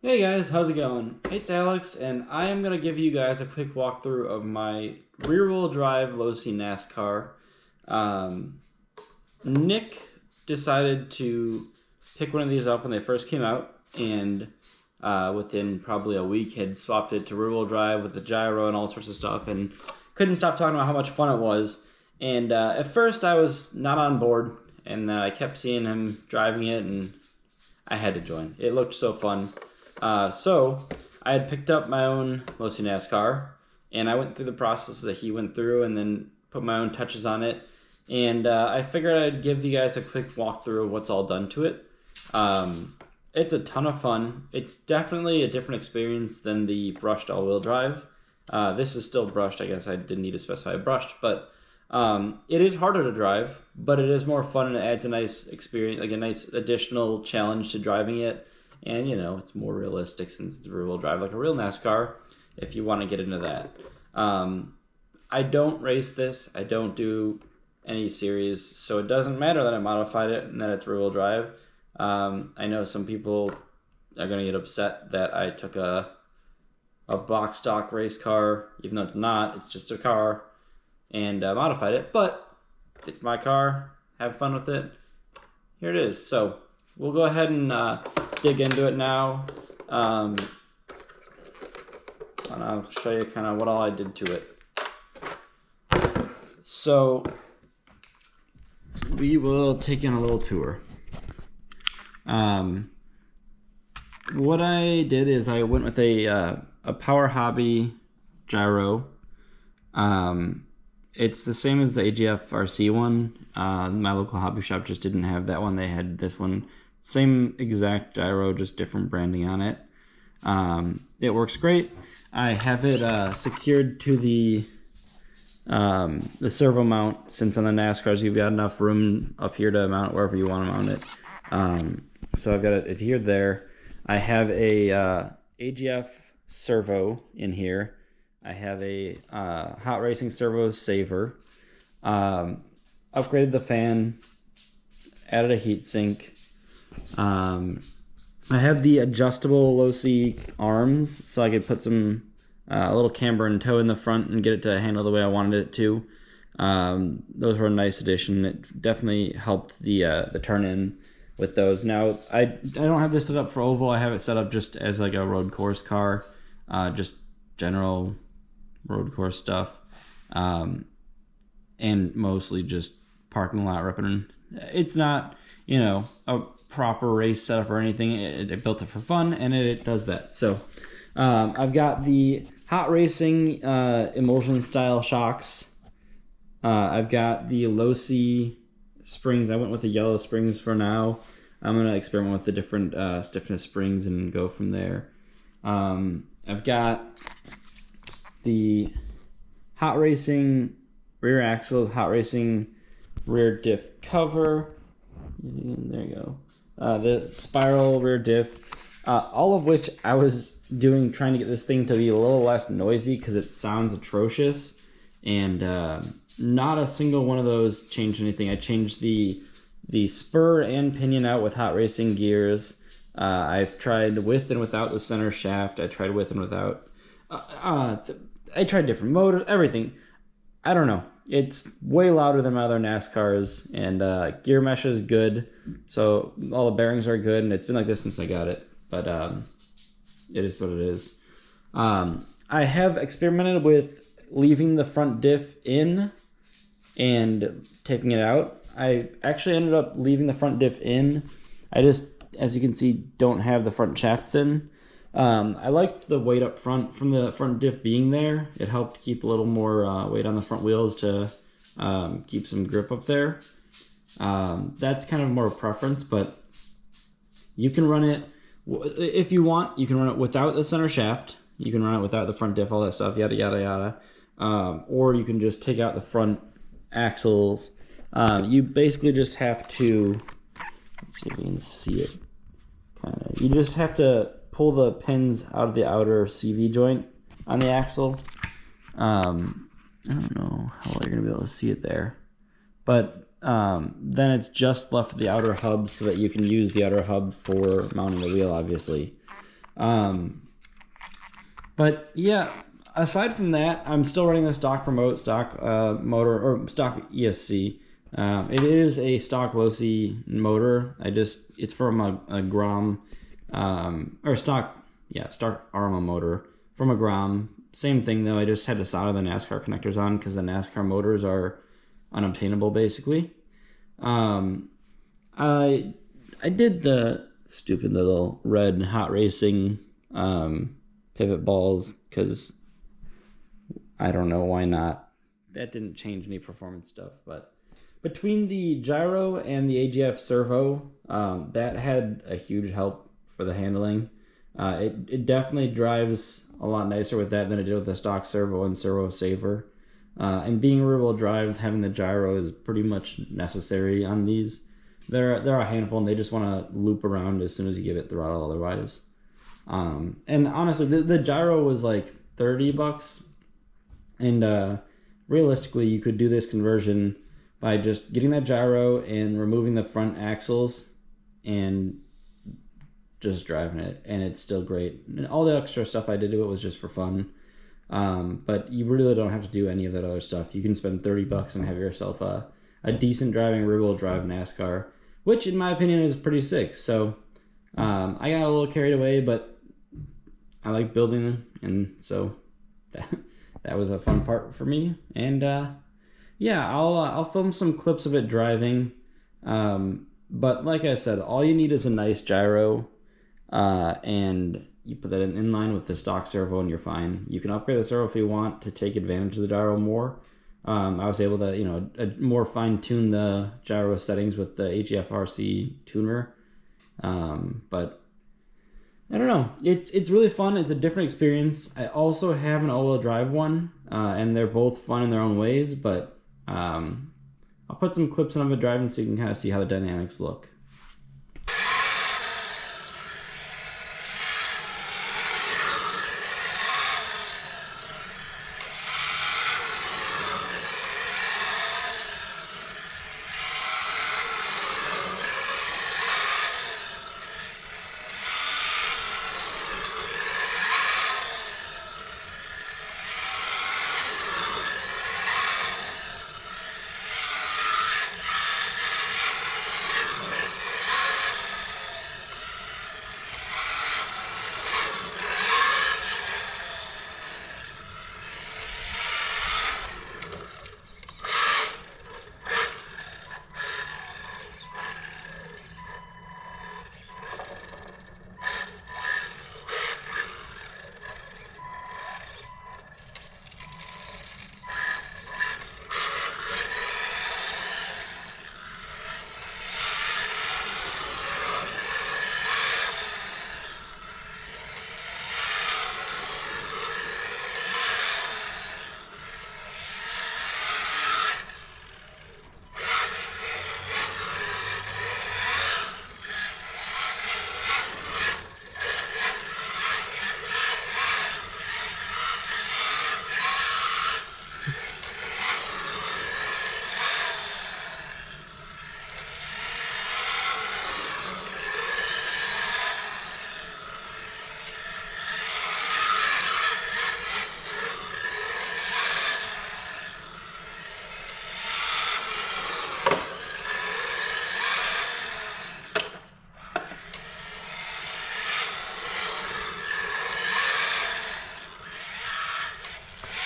Hey guys, how's it going? It's Alex, and I am going to give you guys a quick walkthrough of my rear-wheel drive Losi Nascar. Nick decided to pick one of these up when they first came out, and within probably a week had swapped it to rear-wheel drive with the gyro and all sorts of stuff, and couldn't stop talking about how much fun it was. And at first I was not on board, and I kept seeing him driving it, and I had to join. It looked so fun. So I had picked up my own Losi Nascar, and I went through the process that he went through and then put my own touches on it. And I figured I'd give you guys a quick walkthrough of what's all done to it. It's a ton of fun. It's definitely a different experience than the brushed all-wheel drive. This is still brushed. I guess I didn't need to specify brushed, but it is harder to drive, but it is more fun and it adds a nice experience, like a nice additional challenge to driving it. And, you know, it's more realistic since it's rear-wheel drive, like a real NASCAR, if you want to get into that. I don't race this. I don't do any series, so it doesn't matter that I modified it and that it's rear-wheel drive. I know some people are going to get upset that I took a box stock race car, even though it's not. It's just a car, and modified it. But it's my car. Have fun with it. Here it is. So we'll go ahead and dig into it now. And I'll show you kind of what all I did to it. So we will take in a little tour. What I did is I went with a Power Hobby gyro. It's the same as the AGF RC one. My local hobby shop just didn't have that one. They had this one. Same exact gyro, just different branding on it. It works great. I have it secured to the servo mount, since on the NASCARs you've got enough room up here to mount it wherever you want to mount it. So I've got it adhered there. I have a AGF servo in here. I have a Hot Racing servo saver. Upgraded the fan. Added a heat sink. I have the adjustable Losi arms, so I could put some a little camber and toe in the front and get it to handle the way I wanted it to. Those were a nice addition. It definitely helped the turn-in with those. Now, I don't have this set up for oval. I have it set up just as like a road course car, just general road course stuff, and mostly just parking lot ripping. It's not, you know, a proper race setup or anything. It built it for fun, and it does that. So I've got the Hot Racing emulsion style shocks. I've got the Losi springs. I went with the yellow springs for now. I'm going to experiment with the different stiffness springs and go from there. I've got the Hot Racing rear axles, Hot Racing rear diff cover. There you go. The spiral rear diff. All of which I was trying to get this thing to be a little less noisy because it sounds atrocious. And not a single one of those changed anything. I changed the spur and pinion out with Hot Racing gears. I've tried with and without the center shaft. I tried with and without. I tried different motors, everything. I don't know. It's way louder than my other NASCARs, and gear mesh is good. So all the bearings are good, and it's been like this since I got it. But it is what it is. I have experimented with leaving the front diff in and taking it out. I actually ended up leaving the front diff in. I just, as you can see, don't have the front shafts in. I liked the weight up front from the front diff being there. It helped keep a little more weight on the front wheels to keep some grip up there. That's kind of more preference, but you can run it, if you want, you can run it without the center shaft. You can run it without the front diff, all that stuff, yada, yada, yada. Or you can just take out the front axles. You basically just have to, let's see if you can see it. You just have to pull the pins out of the outer CV joint on the axle. I don't know how well you're going to be able to see it there. But then it's just left the outer hub so that you can use the outer hub for mounting the wheel, obviously. But yeah, aside from that, I'm still running the stock remote, stock motor, or stock ESC. It is a stock Losi motor. It's from a Grom, or stock Arma motor from a Grom. Same thing though. I just had to solder the Nascar connectors on because the Nascar motors are unobtainable basically. I did the stupid little red hot racing pivot balls because I don't know why not. That didn't change any performance stuff, but between the gyro and the AGF servo, that had a huge help for the handling. It definitely drives a lot nicer with that than it did with the stock servo and servo saver. And being rear-wheel drive, having the gyro is pretty much necessary on these. They're a handful, and they just want to loop around as soon as you give it throttle otherwise. And honestly, the gyro was like $30, and realistically, you could do this conversion by just getting that gyro and removing the front axles and just driving it, and it's still great. And all the extra stuff I did to it was just for fun. But you really don't have to do any of that other stuff. You can spend $30 and have yourself a decent driving rear-wheel drive NASCAR, which in my opinion is pretty sick. So I got a little carried away, but I like building them, and so that was a fun part for me. And yeah, I'll film some clips of it driving. But like I said, all you need is a nice gyro, and you put that in line with the stock servo and you're fine. You can upgrade the servo if you want to take advantage of the gyro more. I was able to, more fine-tune the gyro settings with the AGF-RC tuner. But I don't know. It's really fun. It's a different experience. I also have an all-wheel drive one, and they're both fun in their own ways, but I'll put some clips of it driving so you can kind of see how the dynamics look.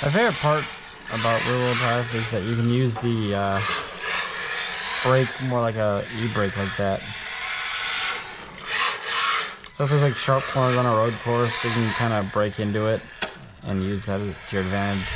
My favorite part about rear-wheel drive is that you can use the brake more like a e-brake like that. So if there's like sharp corners on a road course, you can kind of brake into it and use that to your advantage.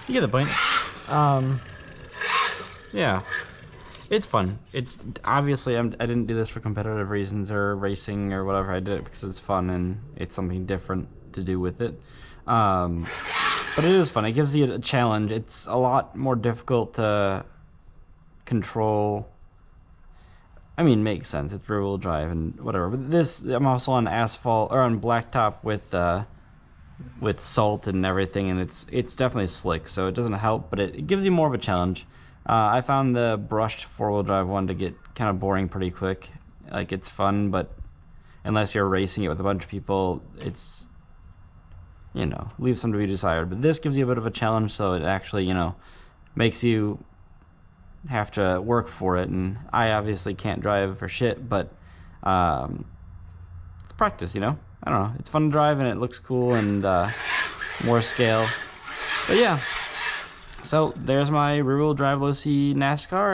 You get the point. Yeah, it's fun. It's obviously I didn't do this for competitive reasons or racing or whatever. I did it because it's fun and it's something different to do with it. But it is fun. It gives you a challenge. It's a lot more difficult to control. I mean, makes sense. It's rear-wheel drive and whatever. But this, I'm also on asphalt or on blacktop with salt and everything, and it's definitely slick. So it doesn't help, but it gives you more of a challenge. I found the brushed four-wheel drive one to get kind of boring pretty quick. Like, it's fun, but unless you're racing it with a bunch of people, it's, you know, leaves some to be desired. But this gives you a bit of a challenge, so it actually, you know, makes you have to work for it. And I obviously can't drive for shit, but it's practice, you know? I don't know. It's fun to drive, and it looks cool, and more scale. But yeah. So there's my rear-wheel drive Losi Nascar.